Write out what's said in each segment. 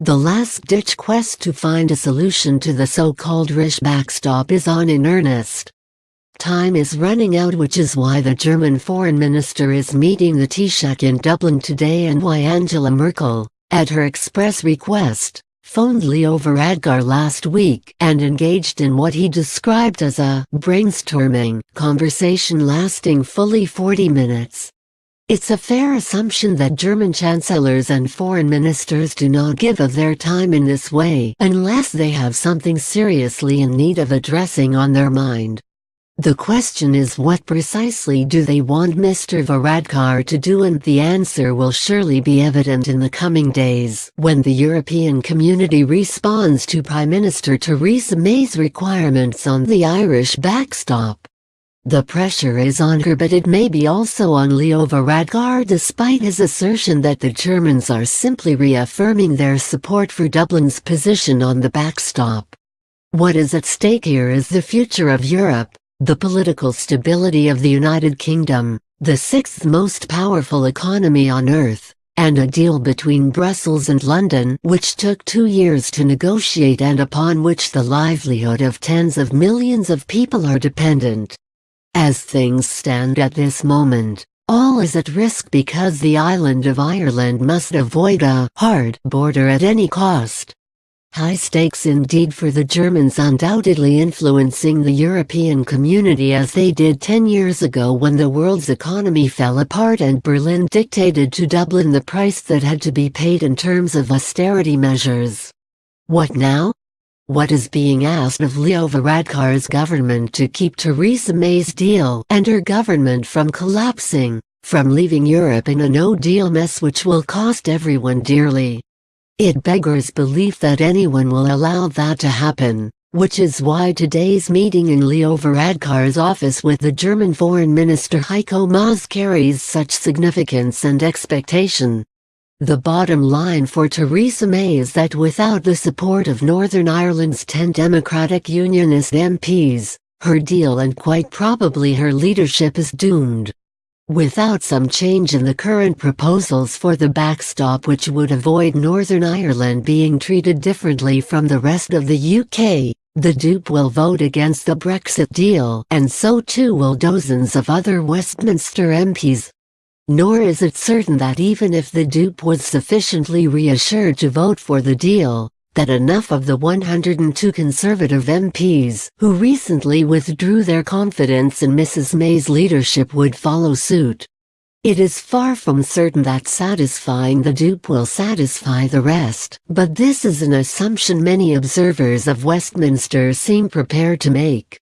The last-ditch quest to find a solution to the so-called Irish backstop is on in earnest. Time is running out, which is why the German foreign minister is meeting the Taoiseach in Dublin today and why Angela Merkel, at her express request, phoned Leo Varadkar last week and engaged in what he described as a brainstorming conversation lasting fully 40 minutes. It's a fair assumption that German chancellors and foreign ministers do not give of their time in this way unless they have something seriously in need of addressing on their mind. The question is, what precisely do they want Mr Varadkar to do, and the answer will surely be evident in the coming days when the European community responds to Prime Minister Theresa May's requirements on the Irish backstop. The pressure is on her, but it may be also on Leo Varadkar, despite his assertion that the Germans are simply reaffirming their support for Dublin's position on the backstop. What is at stake here is the future of Europe, the political stability of the United Kingdom, the sixth most powerful economy on earth, and a deal between Brussels and London which took 2 years to negotiate and upon which the livelihood of tens of millions of people are dependent. As things stand at this moment, all is at risk because the island of Ireland must avoid a hard border at any cost. High stakes indeed for the Germans, undoubtedly influencing the European community as they did 10 years ago when the world's economy fell apart and Berlin dictated to Dublin the price that had to be paid in terms of austerity measures. What now? What is being asked of Leo Varadkar's government to keep Theresa May's deal and her government from collapsing, from leaving Europe in a no-deal mess which will cost everyone dearly? It beggars belief that anyone will allow that to happen, which is why today's meeting in Leo Varadkar's office with the German Foreign Minister Heiko Maas carries such significance and expectation. The bottom line for Theresa May is that without the support of Northern Ireland's 10 Democratic Unionist MPs, her deal and quite probably her leadership is doomed. Without some change in the current proposals for the backstop, which would avoid Northern Ireland being treated differently from the rest of the UK, the DUP will vote against the Brexit deal, and so too will dozens of other Westminster MPs. Nor is it certain that even if the DUP was sufficiently reassured to vote for the deal, that enough of the 102 Conservative MPs who recently withdrew their confidence in Mrs May's leadership would follow suit. It is far from certain that satisfying the DUP will satisfy the rest, but this is an assumption many observers of Westminster seem prepared to make.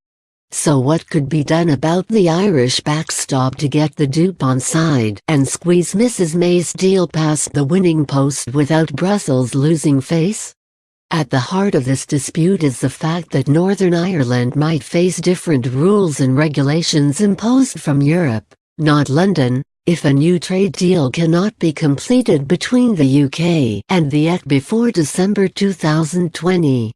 So what could be done about the Irish backstop to get the DUP on side and squeeze Mrs May's deal past the winning post without Brussels losing face? At the heart of this dispute is the fact that Northern Ireland might face different rules and regulations imposed from Europe, not London, if a new trade deal cannot be completed between the UK and the EU before December 2020.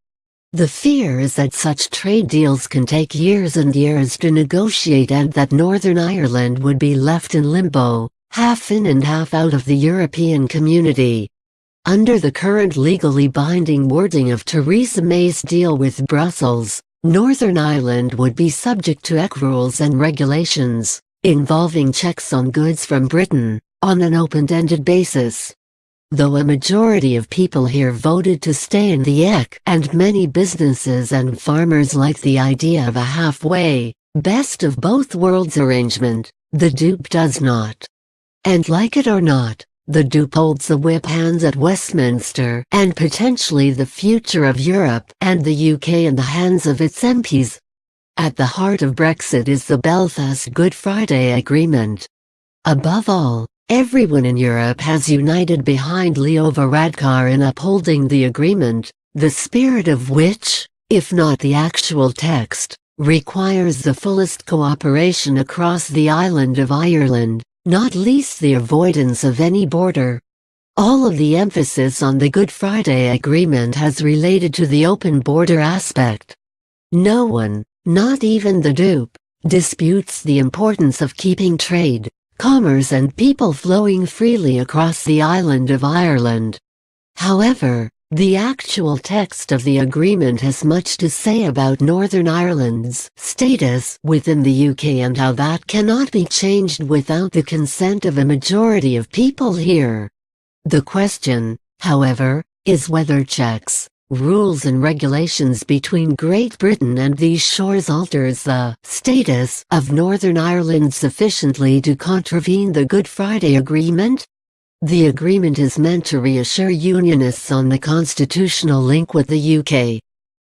The fear is that such trade deals can take years and years to negotiate and that Northern Ireland would be left in limbo, half in and half out of the European community. Under the current legally binding wording of Theresa May's deal with Brussels, Northern Ireland would be subject to EU rules and regulations, involving checks on goods from Britain, on an open-ended basis. Though a majority of people here voted to stay in the EU, and many businesses and farmers like the idea of a halfway, best of both worlds arrangement, the DUP does not. And like it or not, the DUP holds the whip hands at Westminster and potentially the future of Europe and the UK in the hands of its MPs. At the heart of Brexit is the Belfast Good Friday Agreement. Above all, everyone in Europe has united behind Leo Varadkar in upholding the agreement, the spirit of which, if not the actual text, requires the fullest cooperation across the island of Ireland, not least the avoidance of any border. All of the emphasis on the Good Friday Agreement has related to the open border aspect. No one, not even the DUP, disputes the importance of keeping trade, commerce and people flowing freely across the island of Ireland. However, The actual text of the agreement has much to say about Northern Ireland's status within the UK and how that cannot be changed without the consent of a majority of people here. The question, however, is whether checks, rules and regulations between Great Britain and these shores alters the status of Northern Ireland sufficiently to contravene the Good Friday Agreement. The agreement is meant to reassure Unionists on the constitutional link with the UK.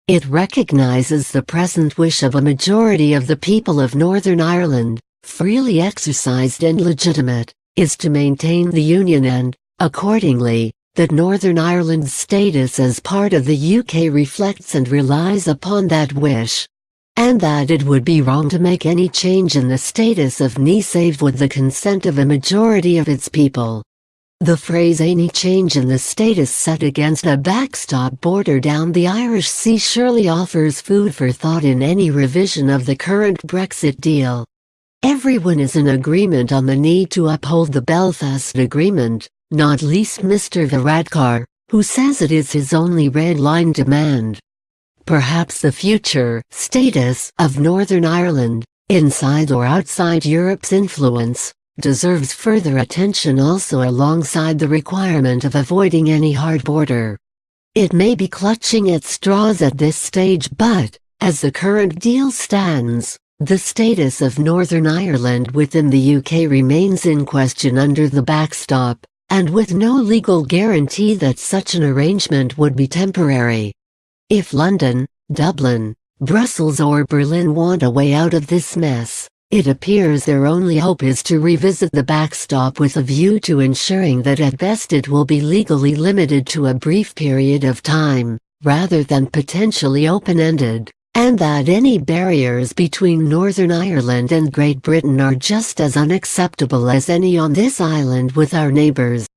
It recognises the present wish of a majority of the people of Northern Ireland, freely exercised and legitimate, is to maintain the Union and, accordingly, that Northern Ireland's status as part of the UK reflects and relies upon that wish. And that it would be wrong to make any change in the status of NI save with the consent of a majority of its people. The phrase "any change in the status set against a backstop border down the Irish Sea" surely offers food for thought in any revision of the current Brexit deal. Everyone is in agreement on the need to uphold the Belfast Agreement, not least Mr Varadkar, who says it is his only red-line demand. Perhaps the future status of Northern Ireland, inside or outside Europe's influence, deserves further attention also alongside the requirement of avoiding any hard border. It may be clutching at straws at this stage, but, as the current deal stands, the status of Northern Ireland within the UK remains in question under the backstop, and with no legal guarantee that such an arrangement would be temporary. If London, Dublin, Brussels or Berlin want a way out of this mess, it appears their only hope is to revisit the backstop with a view to ensuring that at best it will be legally limited to a brief period of time, rather than potentially open-ended, and that any barriers between Northern Ireland and Great Britain are just as unacceptable as any on this island with our neighbours.